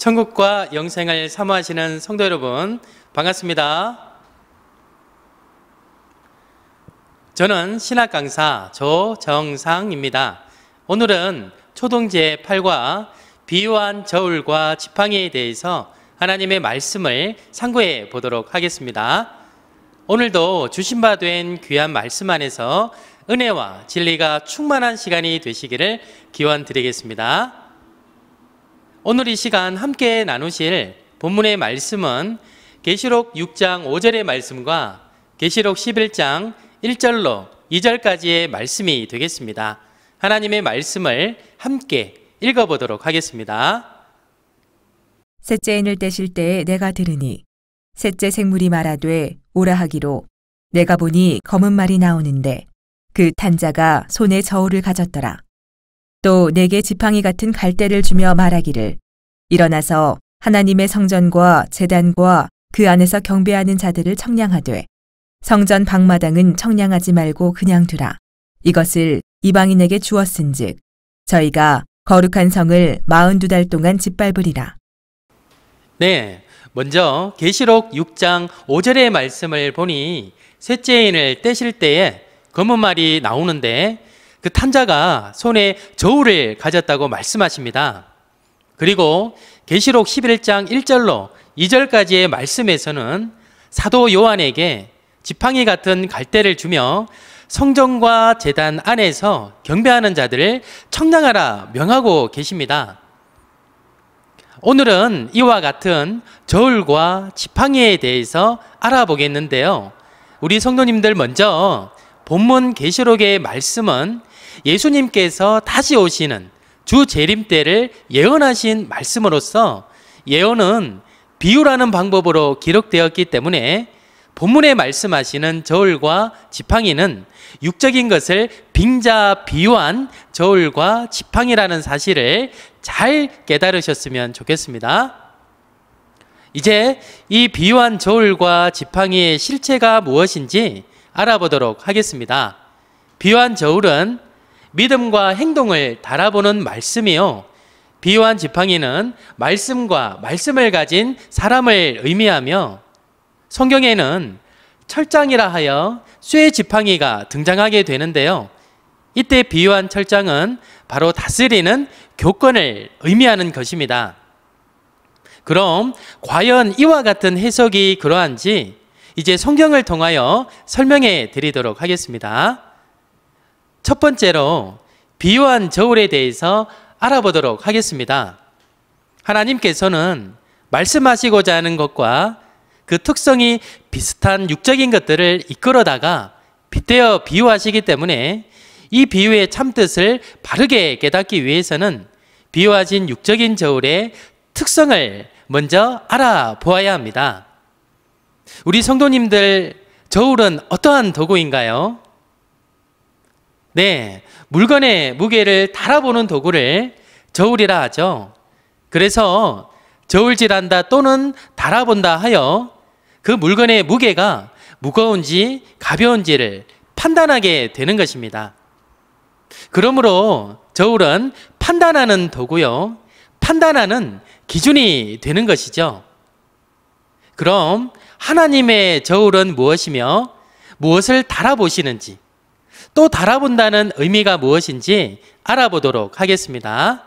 천국과 영생을 사모하시는 성도 여러분, 반갑습니다. 저는 신학 강사 조정상입니다. 오늘은 초동 제8과 비유한 저울과 지팡이에 대해서 하나님의 말씀을 상고해 보도록 하겠습니다. 오늘도 주신 바 된 귀한 말씀 안에서 은혜와 진리가 충만한 시간이 되시기를 기원드리겠습니다. 오늘 이 시간 함께 나누실 본문의 말씀은 계시록 6장 5절의 말씀과 계시록 11장 1절로 2절까지의 말씀이 되겠습니다. 하나님의 말씀을 함께 읽어보도록 하겠습니다. 셋째 인을 떼실 때에 내가 들으니 셋째 생물이 말하되 오라 하기로 내가 보니 검은 말이 나오는데 그 탄 자가 손에 저울을 가졌더라. 또 내게 지팡이 같은 갈대를 주며 말하기를 일어나서 하나님의 성전과 제단과 그 안에서 경배하는 자들을 청량하되 성전 방마당은 청량하지 말고 그냥 두라. 이것을 이방인에게 주었은즉 저희가 거룩한 성을 42달 동안 짓밟으리라. 네, 먼저 계시록 6장 5절의 말씀을 보니 셋째 인을 떼실 때에 검은 말이 나오는데 그 탄자가 손에 저울을 가졌다고 말씀하십니다. 그리고 계시록 11장 1절로 2절까지의 말씀에서는 사도 요한에게 지팡이 같은 갈대를 주며 성전과 제단 안에서 경배하는 자들을 청량하라 명하고 계십니다. 오늘은 이와 같은 저울과 지팡이에 대해서 알아보겠는데요. 우리 성도님들 먼저 본문 계시록의 말씀은 예수님께서 다시 오시는 주 재림 때를 예언하신 말씀으로서 예언은 비유라는 방법으로 기록되었기 때문에 본문에 말씀하시는 저울과 지팡이는 육적인 것을 빙자 비유한 저울과 지팡이라는 사실을 잘 깨달으셨으면 좋겠습니다. 이제 이 비유한 저울과 지팡이의 실체가 무엇인지 알아보도록 하겠습니다. 비유한 저울은 믿음과 행동을 달아보는 말씀이요, 비유한 지팡이는 말씀과 말씀을 가진 사람을 의미하며 성경에는 철장이라 하여 쇠 지팡이가 등장하게 되는데요. 이때 비유한 철장은 바로 다스리는 교권을 의미하는 것입니다. 그럼 과연 이와 같은 해석이 그러한지 이제 성경을 통하여 설명해 드리도록 하겠습니다. 첫 번째로 비유한 저울에 대해서 알아보도록 하겠습니다. 하나님께서는 말씀하시고자 하는 것과 그 특성이 비슷한 육적인 것들을 이끌어다가 빗대어 비유하시기 때문에 이 비유의 참뜻을 바르게 깨닫기 위해서는 비유하신 육적인 저울의 특성을 먼저 알아보아야 합니다. 우리 성도님들, 저울은 어떠한 도구인가요? 네, 물건의 무게를 달아보는 도구를 저울이라 하죠. 그래서 저울질한다 또는 달아본다 하여 그 물건의 무게가 무거운지 가벼운지를 판단하게 되는 것입니다. 그러므로 저울은 판단하는 도구요, 판단하는 기준이 되는 것이죠. 그럼 하나님의 저울은 무엇이며 무엇을 달아보시는지, 또 달아본다는 의미가 무엇인지 알아보도록 하겠습니다.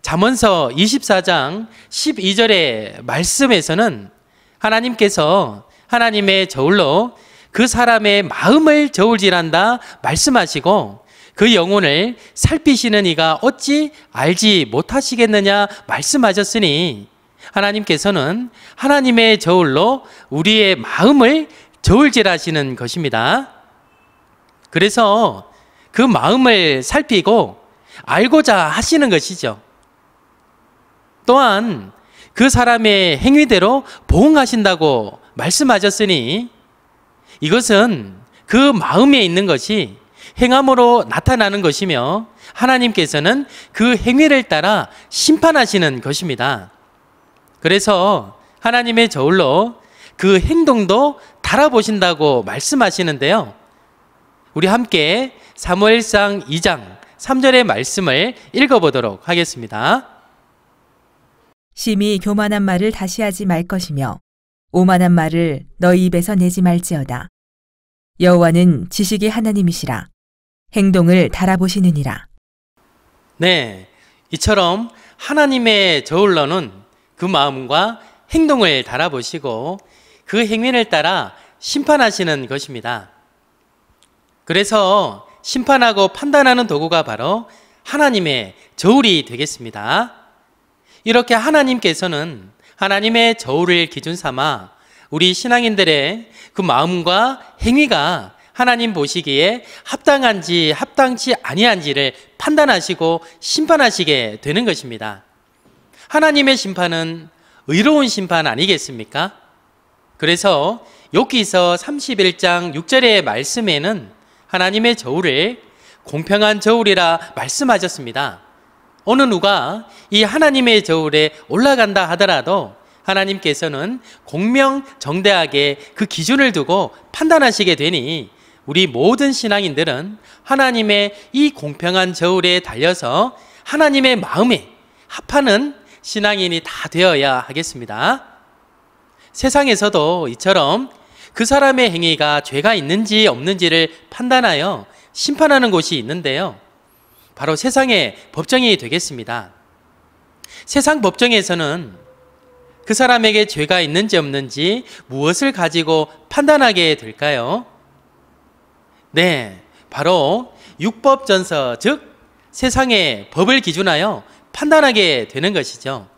잠언서 24장 12절의 말씀에서는 하나님께서 하나님의 저울로 그 사람의 마음을 저울질한다 말씀하시고 그 영혼을 살피시는 이가 어찌 알지 못하시겠느냐 말씀하셨으니 하나님께서는 하나님의 저울로 우리의 마음을 저울질하시는 것입니다. 그래서 그 마음을 살피고 알고자 하시는 것이죠. 또한 그 사람의 행위대로 보응하신다고 말씀하셨으니 이것은 그 마음에 있는 것이 행함으로 나타나는 것이며 하나님께서는 그 행위를 따라 심판하시는 것입니다. 그래서 하나님의 저울로 그 행동도 달아보신다고 말씀하시는데요. 우리 함께 사무엘상 2장 3절의 말씀을 읽어보도록 하겠습니다. 심히 교만한 말을 다시 하지 말 것이며 오만한 말을 너희 입에서 내지 말지어다. 여호와는 지식의 하나님이시라. 행동을 달아보시느니라. 네, 이처럼 하나님의 저울러는 그 마음과 행동을 달아보시고 그 행위를 따라 심판하시는 것입니다. 그래서 심판하고 판단하는 도구가 바로 하나님의 저울이 되겠습니다. 이렇게 하나님께서는 하나님의 저울을 기준 삼아 우리 신앙인들의 그 마음과 행위가 하나님 보시기에 합당한지 합당치 아니한지를 판단하시고 심판하시게 되는 것입니다. 하나님의 심판은 의로운 심판 아니겠습니까? 그래서 욥기서 31장 6절의 말씀에는 하나님의 저울을 공평한 저울이라 말씀하셨습니다. 어느 누가 이 하나님의 저울에 올라간다 하더라도 하나님께서는 공명정대하게 그 기준을 두고 판단하시게 되니 우리 모든 신앙인들은 하나님의 이 공평한 저울에 달려서 하나님의 마음에 합하는 신앙인이 다 되어야 하겠습니다. 세상에서도 이처럼 그 사람의 행위가 죄가 있는지 없는지를 판단하여 심판하는 곳이 있는데요. 바로 세상의 법정이 되겠습니다. 세상 법정에서는 그 사람에게 죄가 있는지 없는지 무엇을 가지고 판단하게 될까요? 네, 바로 율법전서, 즉 세상의 법을 기준하여 판단하게 되는 것이죠.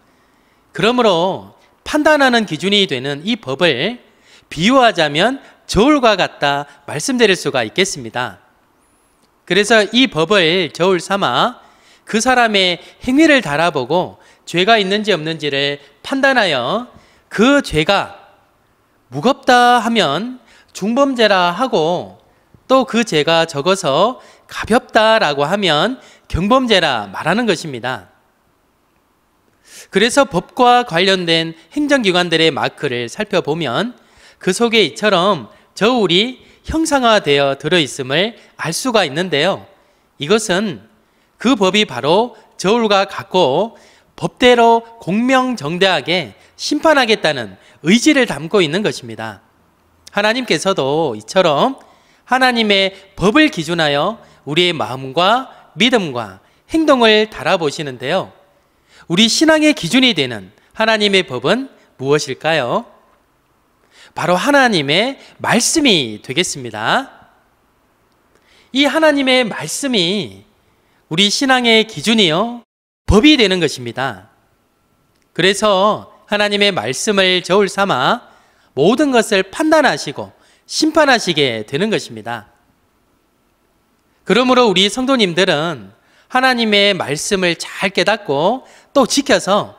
그러므로 판단하는 기준이 되는 이 법을 비유하자면 저울과 같다 말씀드릴 수가 있겠습니다. 그래서 이 법을 저울 삼아 그 사람의 행위를 달아보고 죄가 있는지 없는지를 판단하여 그 죄가 무겁다 하면 중범죄라 하고 또 그 죄가 적어서 가볍다라고 하면 경범죄라 말하는 것입니다. 그래서 법과 관련된 행정기관들의 마크를 살펴보면 그 속에 이처럼 저울이 형상화되어 들어있음을 알 수가 있는데요. 이것은 그 법이 바로 저울과 같고 법대로 공명정대하게 심판하겠다는 의지를 담고 있는 것입니다. 하나님께서도 이처럼 하나님의 법을 기준하여 우리의 마음과 믿음과 행동을 달아보시는데요. 우리 신앙의 기준이 되는 하나님의 법은 무엇일까요? 바로 하나님의 말씀이 되겠습니다. 이 하나님의 말씀이 우리 신앙의 기준이요, 법이 되는 것입니다. 그래서 하나님의 말씀을 저울 삼아 모든 것을 판단하시고 심판하시게 되는 것입니다. 그러므로 우리 성도님들은 하나님의 말씀을 잘 깨닫고 또 지켜서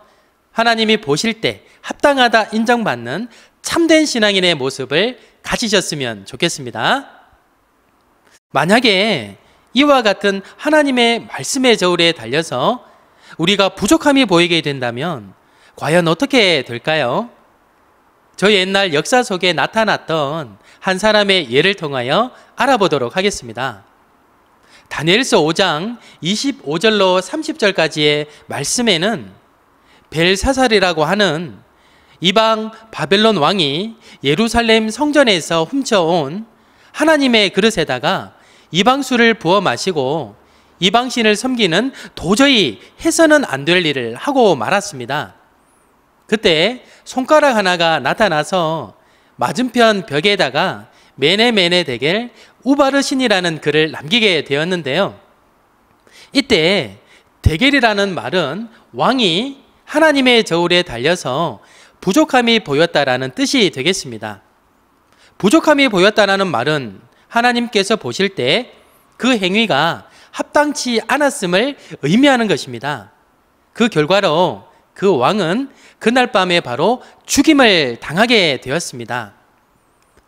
하나님이 보실 때 합당하다 인정받는 참된 신앙인의 모습을 가지셨으면 좋겠습니다. 만약에 이와 같은 하나님의 말씀의 저울에 달려서 우리가 부족함이 보이게 된다면 과연 어떻게 될까요? 저 옛날 역사 속에 나타났던 한 사람의 예를 통하여 알아보도록 하겠습니다. 다니엘서 5장 25절로 30절까지의 말씀에는 벨사살이라고 하는 이방 바벨론 왕이 예루살렘 성전에서 훔쳐온 하나님의 그릇에다가 이방수를 부어 마시고 이방신을 섬기는 도저히 해서는 안 될 일을 하고 말았습니다. 그때 손가락 하나가 나타나서 맞은편 벽에다가 메네메네 데겔 우바르신이라는 글을 남기게 되었는데요. 이때 데겔이라는 말은 왕이 하나님의 저울에 달려서 부족함이 보였다라는 뜻이 되겠습니다. 부족함이 보였다라는 말은 하나님께서 보실 때 그 행위가 합당치 않았음을 의미하는 것입니다. 그 결과로 그 왕은 그날 밤에 바로 죽임을 당하게 되었습니다.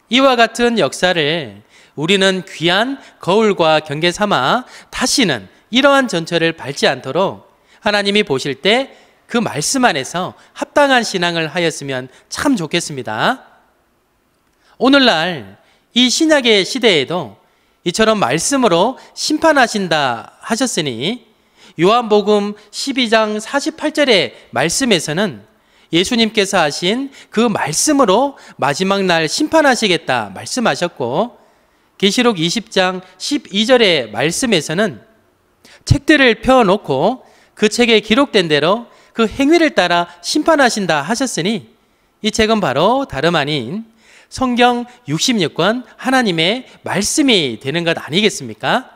이와 같은 역사를 우리는 귀한 거울과 경계 삼아 다시는 이러한 전철을 밟지 않도록 하나님이 보실 때 그 말씀 안에서 합당한 신앙을 하였으면 참 좋겠습니다. 오늘날 이 신약의 시대에도 이처럼 말씀으로 심판하신다 하셨으니 요한복음 12장 48절의 말씀에서는 예수님께서 하신 그 말씀으로 마지막 날 심판하시겠다 말씀하셨고, 계시록 20장 12절의 말씀에서는 책들을 펴놓고 그 책에 기록된 대로 그 행위를 따라 심판하신다 하셨으니, 이 책은 바로 다름 아닌 성경 66권 하나님의 말씀이 되는 것 아니겠습니까?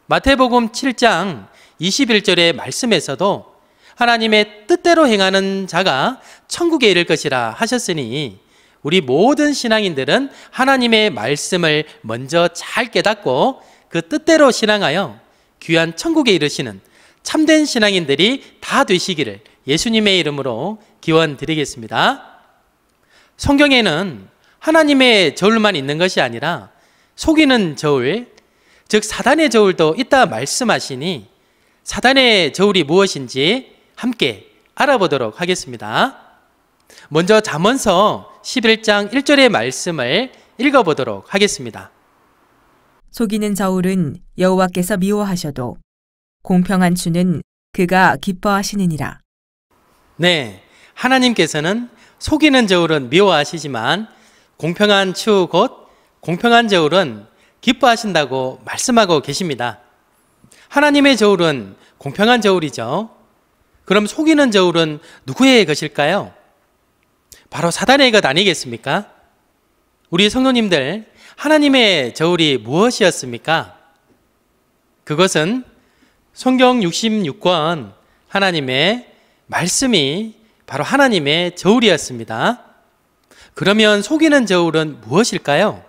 마태복음 7장 21절의 말씀에서도 하나님의 뜻대로 행하는 자가 천국에 이를 것이라 하셨으니, 우리 모든 신앙인들은 하나님의 말씀을 먼저 잘 깨닫고 그 뜻대로 신앙하여 귀한 천국에 이르시는 참된 신앙인들이 다 되시기를 예수님의 이름으로 기원드리겠습니다. 성경에는 하나님의 저울만 있는 것이 아니라 속이는 저울, 즉 사단의 저울도 있다 말씀하시니, 사단의 저울이 무엇인지 함께 알아보도록 하겠습니다. 먼저 잠언서 11장 1절의 말씀을 읽어보도록 하겠습니다. 속이는 저울은 여호와께서 미워하셔도 공평한 추는 그가 기뻐하시느니라. 네, 하나님께서는 속이는 저울은 미워하시지만 공평한 추 곧 공평한 저울은 기뻐하신다고 말씀하고 계십니다. 하나님의 저울은 공평한 저울이죠. 그럼 속이는 저울은 누구의 것일까요? 바로 사단의 것 아니겠습니까? 우리 성도님들, 하나님의 저울이 무엇이었습니까? 그것은 성경 66권 하나님의 말씀이 바로 하나님의 저울이었습니다. 그러면 속이는 저울은 무엇일까요?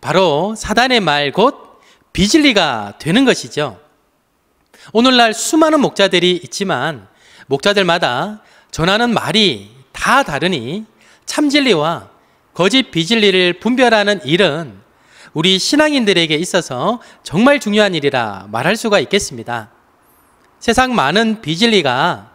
바로 사단의 말 곧 비진리가 되는 것이죠. 오늘날 수많은 목자들이 있지만 목자들마다 전하는 말이 다 다르니 참진리와 거짓 비진리를 분별하는 일은 우리 신앙인들에게 있어서 정말 중요한 일이라 말할 수가 있겠습니다. 세상 많은 비진리가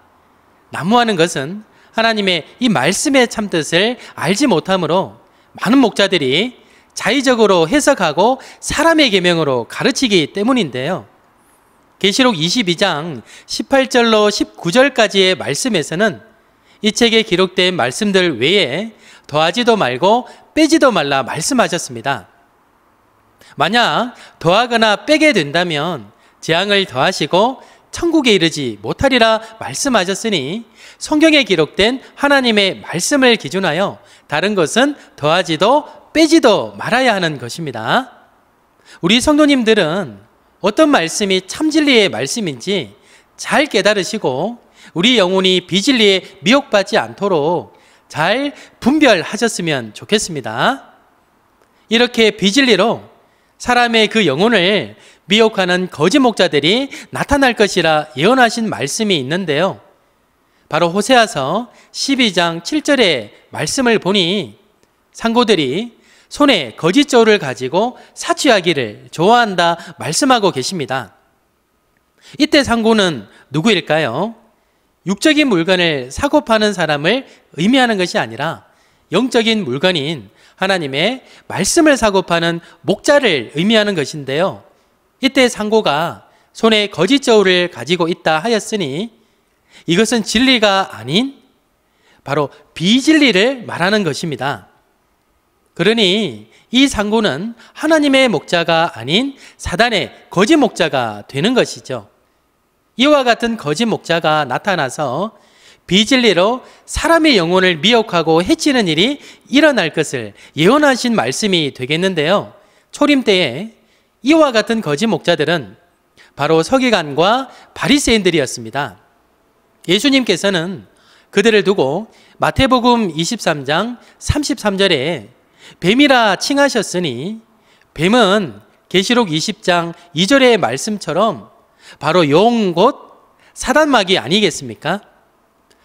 난무하는 것은 하나님의 이 말씀의 참뜻을 알지 못하므로 많은 목자들이 자의적으로 해석하고 사람의 계명으로 가르치기 때문인데요. 계시록 22장 18절로 19절까지의 말씀에서는 이 책에 기록된 말씀들 외에 더하지도 말고 빼지도 말라 말씀하셨습니다. 만약 더하거나 빼게 된다면 재앙을 더하시고 천국에 이르지 못하리라 말씀하셨으니, 성경에 기록된 하나님의 말씀을 기준하여 다른 것은 더하지도 빼지도 말아야 하는 것입니다. 우리 성도님들은 어떤 말씀이 참진리의 말씀인지 잘 깨달으시고 우리 영혼이 비진리에 미혹받지 않도록 잘 분별하셨으면 좋겠습니다. 이렇게 비진리로 사람의 그 영혼을 미혹하는 거짓 목자들이 나타날 것이라 예언하신 말씀이 있는데요. 바로 호세아서 12장 7절의 말씀을 보니 상고들이 손에 거짓 저울을 가지고 사취하기를 좋아한다 말씀하고 계십니다. 이때 상고는 누구일까요? 육적인 물건을 사고 파는 사람을 의미하는 것이 아니라 영적인 물건인 하나님의 말씀을 사고 파는 목자를 의미하는 것인데요. 이때 상고가 손에 거짓 저울을 가지고 있다 하였으니 이것은 진리가 아닌 바로 비진리를 말하는 것입니다. 그러니 이 상고는 하나님의 목자가 아닌 사단의 거짓 목자가 되는 것이죠. 이와 같은 거짓 목자가 나타나서 비진리로 사람의 영혼을 미혹하고 해치는 일이 일어날 것을 예언하신 말씀이 되겠는데요. 초림 때에 이와 같은 거짓 목자들은 바로 서기관과 바리새인들이었습니다. 예수님께서는 그들을 두고 마태복음 23장 33절에 뱀이라 칭하셨으니, 뱀은 계시록 20장 2절의 말씀처럼 바로 용 곧 사단마귀 아니겠습니까?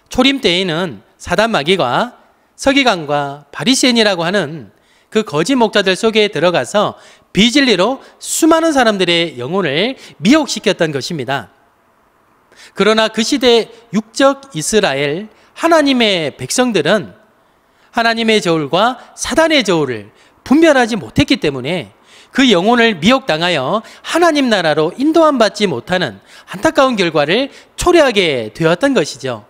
초림 때에는 사단마귀가 서기관과 바리새인이라고 하는 그 거짓 목자들 속에 들어가서 비진리로 수많은 사람들의 영혼을 미혹시켰던 것입니다. 그러나 그 시대 육적 이스라엘 하나님의 백성들은 하나님의 저울과 사단의 저울을 분별하지 못했기 때문에 그 영혼을 미혹당하여 하나님 나라로 인도함 받지 못하는 안타까운 결과를 초래하게 되었던 것이죠.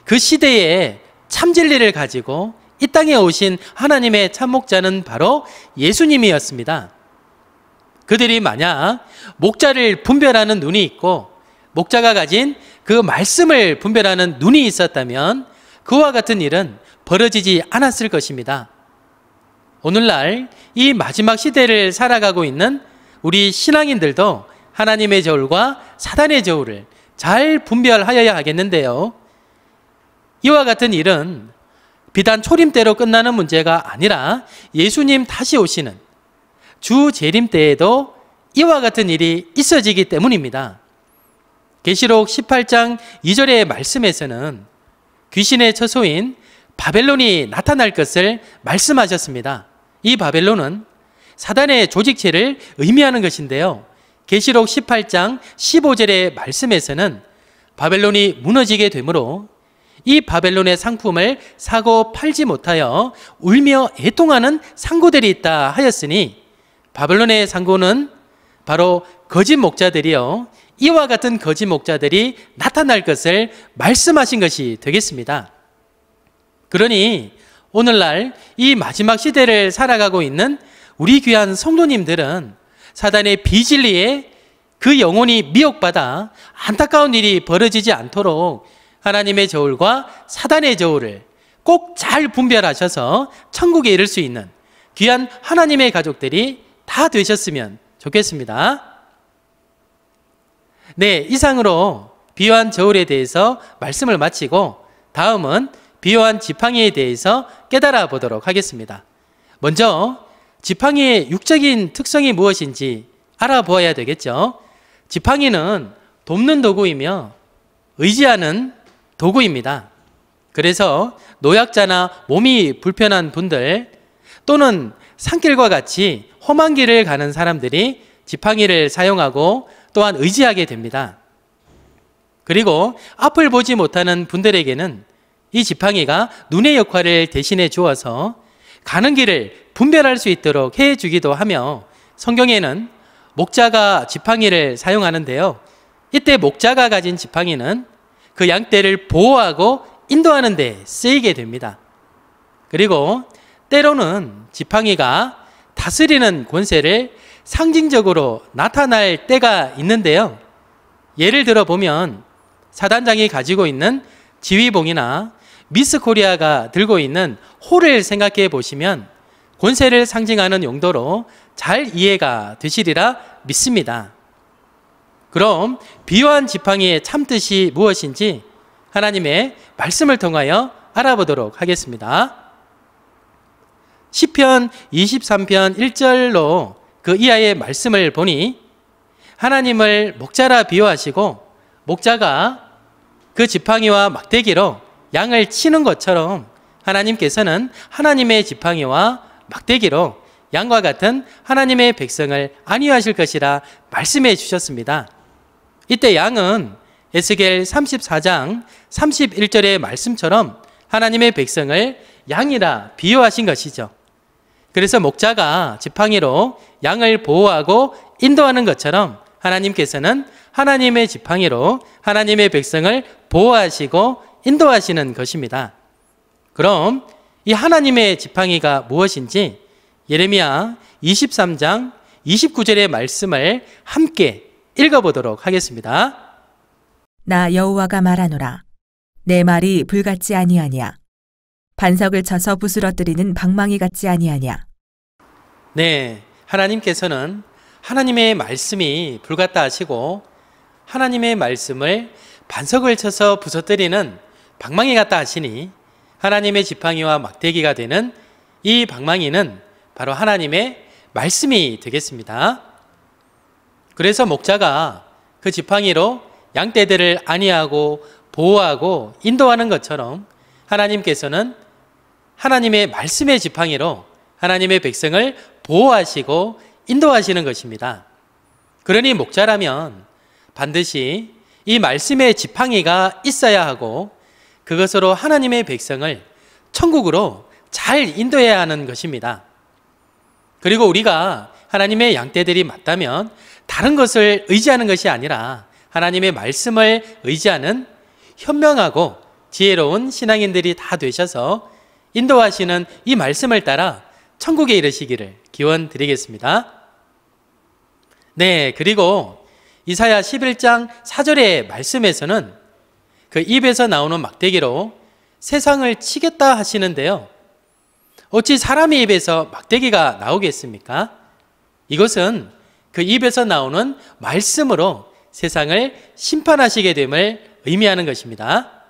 그 시대에 참 진리를 가지고 이 땅에 오신 하나님의 참목자는 바로 예수님이었습니다. 그들이 만약 목자를 분별하는 눈이 있고 목자가 가진 그 말씀을 분별하는 눈이 있었다면 그와 같은 일은 벌어지지 않았을 것입니다. 오늘날 이 마지막 시대를 살아가고 있는 우리 신앙인들도 하나님의 저울과 사단의 저울을 잘 분별하여야 하겠는데요. 이와 같은 일은 비단 초림 때로 끝나는 문제가 아니라 예수님 다시 오시는 주 재림 때에도 이와 같은 일이 있어지기 때문입니다. 계시록 18장 2절의 말씀에서는 귀신의 처소인 바벨론이 나타날 것을 말씀하셨습니다. 이 바벨론은 사단의 조직체를 의미하는 것인데요. 계시록 18장 15절의 말씀에서는 바벨론이 무너지게 되므로 이 바벨론의 상품을 사고 팔지 못하여 울며 애통하는 상고들이 있다 하였으니 바벨론의 상고는 바로 거짓 목자들이요, 이와 같은 거짓 목자들이 나타날 것을 말씀하신 것이 되겠습니다. 그러니 오늘날 이 마지막 시대를 살아가고 있는 우리 귀한 성도님들은 사단의 비진리에 그 영혼이 미혹받아 안타까운 일이 벌어지지 않도록 하나님의 저울과 사단의 저울을 꼭 잘 분별하셔서 천국에 이를 수 있는 귀한 하나님의 가족들이 다 되셨으면 좋겠습니다. 네, 이상으로 비요한 저울에 대해서 말씀을 마치고 다음은 비요한 지팡이에 대해서 깨달아 보도록 하겠습니다. 먼저 지팡이의 육적인 특성이 무엇인지 알아보아야 되겠죠. 지팡이는 돕는 도구이며 의지하는 도구입니다. 그래서 노약자나 몸이 불편한 분들 또는 산길과 같이 험한 길을 가는 사람들이 지팡이를 사용하고 또한 의지하게 됩니다. 그리고 앞을 보지 못하는 분들에게는 이 지팡이가 눈의 역할을 대신해 주어서 가는 길을 분별할 수 있도록 해주기도 하며 성경에는 목자가 지팡이를 사용하는데요. 이때 목자가 가진 지팡이는 그 양떼를 보호하고 인도하는 데 쓰이게 됩니다. 그리고 때로는 지팡이가 다스리는 권세를 상징적으로 나타날 때가 있는데요. 예를 들어 보면 사단장이 가지고 있는 지휘봉이나 미스 코리아가 들고 있는 호를 생각해 보시면 권세를 상징하는 용도로 잘 이해가 되시리라 믿습니다. 그럼 비요한 지팡이의 참뜻이 무엇인지 하나님의 말씀을 통하여 알아보도록 하겠습니다. 시편 23편 1절로 그 이하의 말씀을 보니 하나님을 목자라 비유하시고 목자가 그 지팡이와 막대기로 양을 치는 것처럼 하나님께서는 하나님의 지팡이와 막대기로 양과 같은 하나님의 백성을 안위하실 것이라 말씀해 주셨습니다. 이때 양은 에스겔 34장 31절의 말씀처럼 하나님의 백성을 양이라 비유하신 것이죠. 그래서 목자가 지팡이로 양을 보호하고 인도하는 것처럼 하나님께서는 하나님의 지팡이로 하나님의 백성을 보호하시고 인도하시는 것입니다. 그럼 이 하나님의 지팡이가 무엇인지 예레미야 23장 29절의 말씀을 함께 읽어보도록 하겠습니다. 나 여호와가 말하노라. 내 말이 불같지 아니하냐. 반석을 쳐서 부스러뜨리는 방망이 같지 아니하냐. 네, 하나님께서는 하나님의 말씀이 불같다 하시고 하나님의 말씀을 반석을 쳐서 부서뜨리는 방망이 같다 하시니 하나님의 지팡이와 막대기가 되는 이 방망이는 바로 하나님의 말씀이 되겠습니다. 그래서 목자가 그 지팡이로 양떼들을 안위하고 보호하고 인도하는 것처럼 하나님께서는 하나님의 말씀의 지팡이로 하나님의 백성을 보호하시고 인도하시는 것입니다. 그러니 목자라면 반드시 이 말씀의 지팡이가 있어야 하고 그것으로 하나님의 백성을 천국으로 잘 인도해야 하는 것입니다. 그리고 우리가 하나님의 양떼들이 맞다면 다른 것을 의지하는 것이 아니라 하나님의 말씀을 의지하는 현명하고 지혜로운 신앙인들이 다 되셔서 인도하시는 이 말씀을 따라 천국에 이르시기를 기원 드리겠습니다. 네, 그리고 이사야 11장 4절의 말씀에서는 그 입에서 나오는 막대기로 세상을 치겠다 하시는데요. 어찌 사람의 입에서 막대기가 나오겠습니까? 이것은 그 입에서 나오는 말씀으로 세상을 심판하시게 됨을 의미하는 것입니다.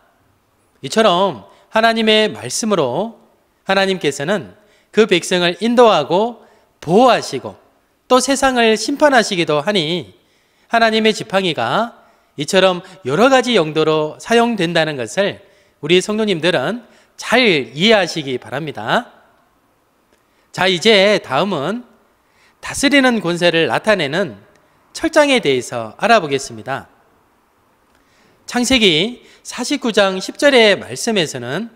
이처럼 하나님의 말씀으로 하나님께서는 그 백성을 인도하고 보호하시고 또 세상을 심판하시기도 하니 하나님의 지팡이가 이처럼 여러 가지 용도로 사용된다는 것을 우리 성도님들은 잘 이해하시기 바랍니다. 자, 이제 다음은 다스리는 권세를 나타내는 철장에 대해서 알아보겠습니다. 창세기 49장 10절의 말씀에서는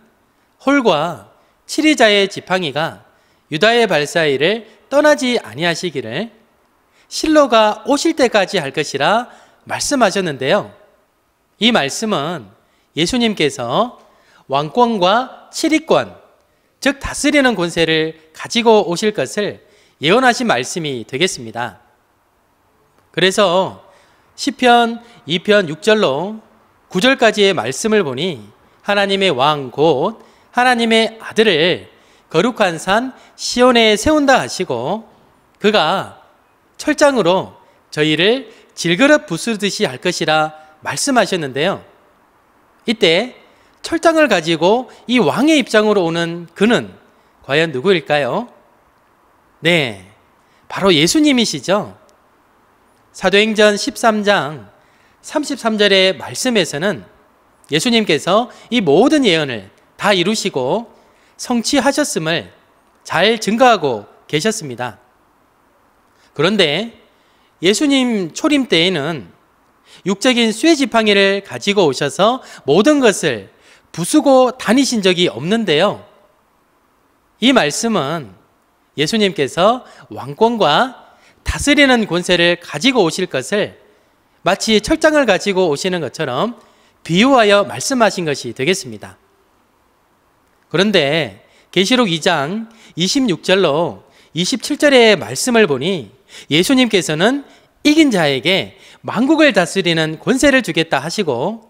홀과 치리자의 지팡이가 유다의 발사일을 떠나지 아니하시기를 실로가 오실 때까지 할 것이라 말씀하셨는데요. 이 말씀은 예수님께서 왕권과 치리권, 즉 다스리는 권세를 가지고 오실 것을 예언하신 말씀이 되겠습니다. 그래서 시편 2편 6절로 9절까지의 말씀을 보니 하나님의 왕 곧 하나님의 아들을 거룩한 산 시온에 세운다 하시고 그가 철장으로 저희를 질그릇 부수듯이 할 것이라 말씀하셨는데요. 이때 철장을 가지고 이 왕의 입장으로 오는 그는 과연 누구일까요? 네, 바로 예수님이시죠. 사도행전 13장 33절의 말씀에서는 예수님께서 이 모든 예언을 다 이루시고 성취하셨음을 잘 증거하고 계셨습니다. 그런데 예수님 초림 때에는 육적인 쇠지팡이를 가지고 오셔서 모든 것을 부수고 다니신 적이 없는데요. 이 말씀은 예수님께서 왕권과 다스리는 권세를 가지고 오실 것을 마치 철장을 가지고 오시는 것처럼 비유하여 말씀하신 것이 되겠습니다. 그런데 계시록 2장 26절로 27절의 말씀을 보니 예수님께서는 이긴 자에게 만국을 다스리는 권세를 주겠다 하시고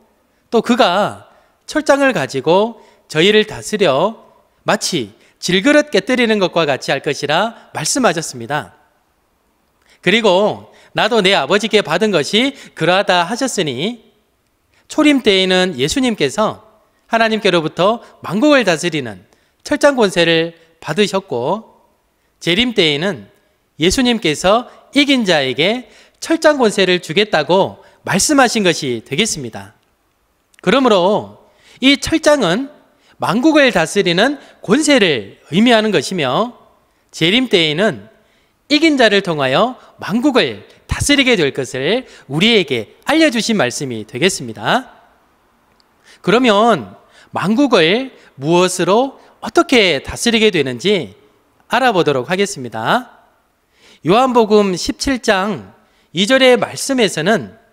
또 그가 철장을 가지고 저희를 다스려 마치 질그릇 깨뜨리는 것과 같이 할 것이라 말씀하셨습니다. 그리고 나도 내 아버지께 받은 것이 그러하다 하셨으니 초림 때에는 예수님께서 하나님께로부터 만국을 다스리는 철장 권세를 받으셨고 재림 때에는 예수님께서 이긴 자에게 철장 권세를 주겠다고 말씀하신 것이 되겠습니다. 그러므로 이 철장은 만국을 다스리는 권세를 의미하는 것이며 재림 때에는 이긴 자를 통하여 만국을 다스리게 될 것을 우리에게 알려주신 말씀이 되겠습니다. 그러면 만국을 무엇으로 어떻게 다스리게 되는지 알아보도록 하겠습니다. 요한복음 17장 2절의 말씀에서는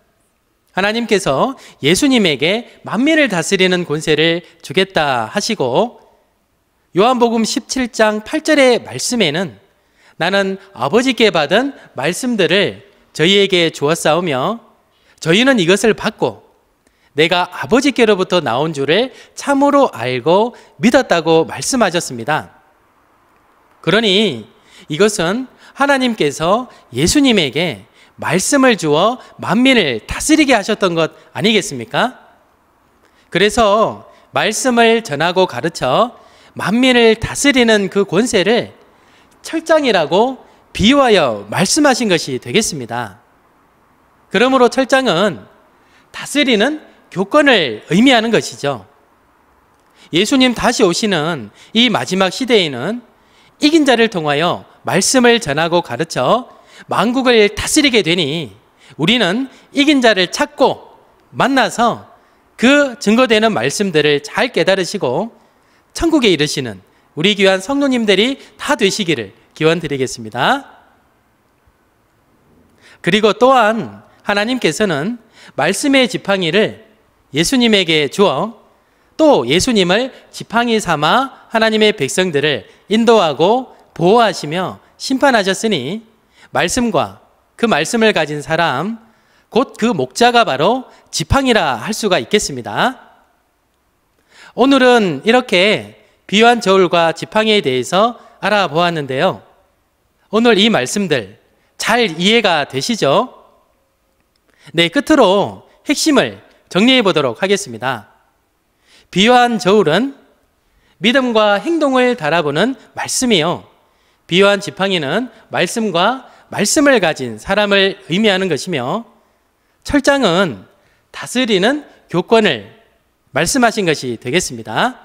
하나님께서 예수님에게 만민을 다스리는 권세를 주겠다 하시고 요한복음 17장 8절의 말씀에는 나는 아버지께 받은 말씀들을 저희에게 주었사오며 저희는 이것을 받고 내가 아버지께로부터 나온 줄을 참으로 알고 믿었다고 말씀하셨습니다. 그러니 이것은 하나님께서 예수님에게 말씀을 주어 만민을 다스리게 하셨던 것 아니겠습니까? 그래서 말씀을 전하고 가르쳐 만민을 다스리는 그 권세를 철장이라고 비유하여 말씀하신 것이 되겠습니다. 그러므로 철장은 다스리는 교권을 의미하는 것이죠. 예수님 다시 오시는 이 마지막 시대에는 이긴 자를 통하여 말씀을 전하고 가르쳐 만국을 다스리게 되니 우리는 이긴 자를 찾고 만나서 그 증거되는 말씀들을 잘 깨달으시고 천국에 이르시는 우리 귀한 성도님들이 다 되시기를 기원드리겠습니다. 그리고 또한 하나님께서는 말씀의 지팡이를 예수님에게 주어 또 예수님을 지팡이 삼아 하나님의 백성들을 인도하고 보호하시며 심판하셨으니 말씀과 그 말씀을 가진 사람, 곧 그 목자가 바로 지팡이라 할 수가 있겠습니다. 오늘은 이렇게 비유한 저울과 지팡이에 대해서 알아보았는데요. 오늘 이 말씀들 잘 이해가 되시죠? 네, 끝으로 핵심을 정리해 보도록 하겠습니다. 비유한 저울은 믿음과 행동을 달아보는 말씀이요. 비유한 지팡이는 말씀과 말씀을 가진 사람을 의미하는 것이며, 철장은 다스리는 교권을 말씀하신 것이 되겠습니다.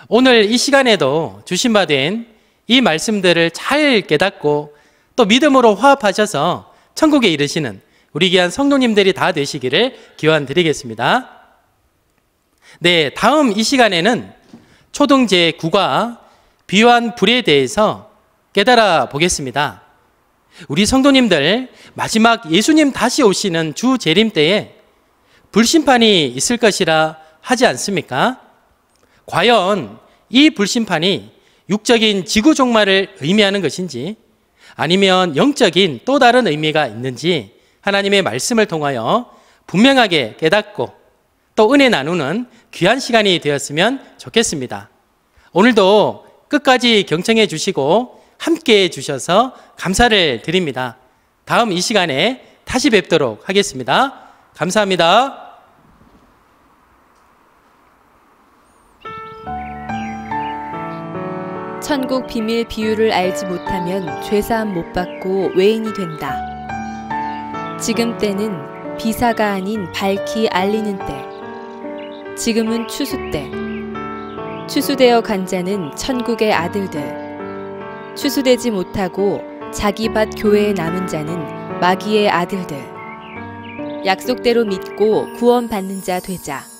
오늘 이 시간에도 주신 바 된 이 말씀들을 잘 깨닫고 또 믿음으로 화합하셔서 천국에 이르시는 우리 귀한 성도님들이 다 되시기를 기원드리겠습니다. 네, 다음 이 시간에는 초등 제9과 비유한 불에 대해서 깨달아 보겠습니다. 우리 성도님들 마지막 예수님 다시 오시는 주 재림 때에 불심판이 있을 것이라 하지 않습니까? 과연 이 불심판이 육적인 지구 종말을 의미하는 것인지 아니면 영적인 또 다른 의미가 있는지 하나님의 말씀을 통하여 분명하게 깨닫고 또 은혜 나누는 귀한 시간이 되었으면 좋겠습니다. 오늘도 끝까지 경청해 주시고 함께 해 주셔서 감사를 드립니다. 다음 이 시간에 다시 뵙도록 하겠습니다. 감사합니다. 천국 비밀 비유를 알지 못하면 죄사함 못 받고 외인이 된다. 지금 때는 비사가 아닌 밝히 알리는 때. 지금은 추수 때. 추수되어 간 자는 천국의 아들들. 추수되지 못하고 자기 밭 교회에 남은 자는 마귀의 아들들. 약속대로 믿고 구원받는 자 되자.